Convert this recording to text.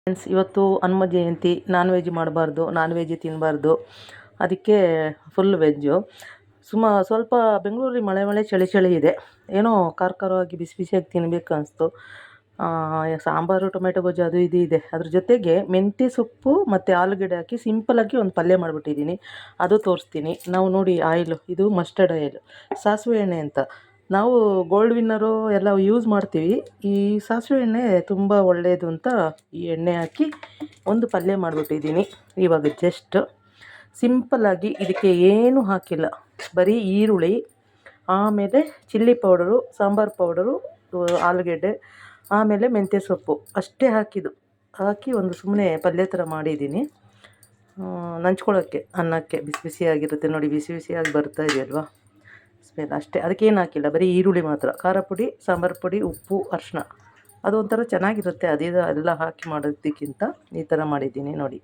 Friends, ಇವತ್ತು Hanuma Jayanti. Non veg ಮಾಡಬಾರ್ದು, non veg ತಿನ್ನಬಾರ್ದು. ಅದಕ್ಕೆ ಫುಲ್ ವೆಜ್ಜು. ಸ್ವಲ್ಪ ಬೆಂಗಳೂರಲ್ಲಿ ಮಳೆ ಚಳಿ ಇದೆ. ಏನೋ ಖಾರವಾಗಿ ಬಿಸಿ ಬಿಸಿಯಾಗಿ ತಿನ್ನಬೇಕು ಅನಿಸ್ತು. ಸಾಂಬಾರು, ಟೊಮೆಟೊ ಗೊಜ್ಜು ಅದು ಇದು ಇದೆ. ಅದ್ರ ಜೊತೆಗೆ ಮೆಂತ್ಯ ಸೊಪ್ಪು ಮತ್ತು ಆಲೂಗಡ್ಡೆ ಹಾಕಿ ಸಿಂಪಲಾಗಿ ಒಂದು ಪಲ್ಯ ಮಾಡಿಬಿಟ್ಟಿದ್ದೀನಿ. ಅದು ತೋರಿಸ್ತೀನಿ. ನಾವು ನೋಡಿ ಆಯಿಲು, ಇದು ಮಸ್ಟರ್ಡ್ ಆಯಿಲ್, ಸಾಸಿವೆ ಎಣ್ಣೆ ಅಂತ. ನಾವು ಗೋಲ್ಡ್ ವಿನ್ನರು ಎಲ್ಲ ಯೂಸ್ ಮಾಡ್ತೀವಿ. ಈ ಸಾಸಿವೆ ಎಣ್ಣೆ ತುಂಬ ಒಳ್ಳೆಯದು ಅಂತ ಈ ಎಣ್ಣೆ ಹಾಕಿ ಒಂದು ಪಲ್ಯ ಮಾಡಿಬಿಟ್ಟಿದ್ದೀನಿ. ಇವಾಗ ಜಸ್ಟ್ ಸಿಂಪಲ್ಲಾಗಿ ಇದಕ್ಕೆ ಏನೂ ಹಾಕಿಲ್ಲ, ಬರೀ ಈರುಳ್ಳಿ, ಆಮೇಲೆ ಚಿಲ್ಲಿ ಪೌಡರು, ಸಾಂಬಾರು ಪೌಡರು, ಆಲೂಗೆಡ್ಡೆ, ಆಮೇಲೆ ಮೆಂತ್ಯ ಸೊಪ್ಪು ಅಷ್ಟೇ ಹಾಕಿ ಒಂದು ಸುಮ್ಮನೆ ಪಲ್ಯ ಥರ ಮಾಡಿದ್ದೀನಿ. ನಂಚ್ಕೊಳ್ಳೋಕ್ಕೆ ಅನ್ನಕ್ಕೆ ಬಿಸಿ ಬಿಸಿಯಾಗಿರುತ್ತೆ ನೋಡಿ, ಬಿಸಿ ಬಿಸಿಯಾಗಿ ಬರ್ತಾ ಇದೆಯಲ್ವಾ ಸ್ಮೆಲ್. ಅಷ್ಟೇ, ಅದಕ್ಕೇನು ಹಾಕಿಲ್ಲ, ಬರೀ ಈರುಳ್ಳಿ ಮಾತ್ರ. ಖಾರ ಪುಡಿ, ಸಾಂಬಾರು ಪುಡಿ, ಉಪ್ಪು, ಅರಿಶಿನ, ಅದು ಒಂಥರ ಚೆನ್ನಾಗಿರುತ್ತೆ. ಎಲ್ಲ ಹಾಕಿ ಮಾಡೋದಕ್ಕಿಂತ ಈ ಥರ ಮಾಡಿದ್ದೀನಿ ನೋಡಿ.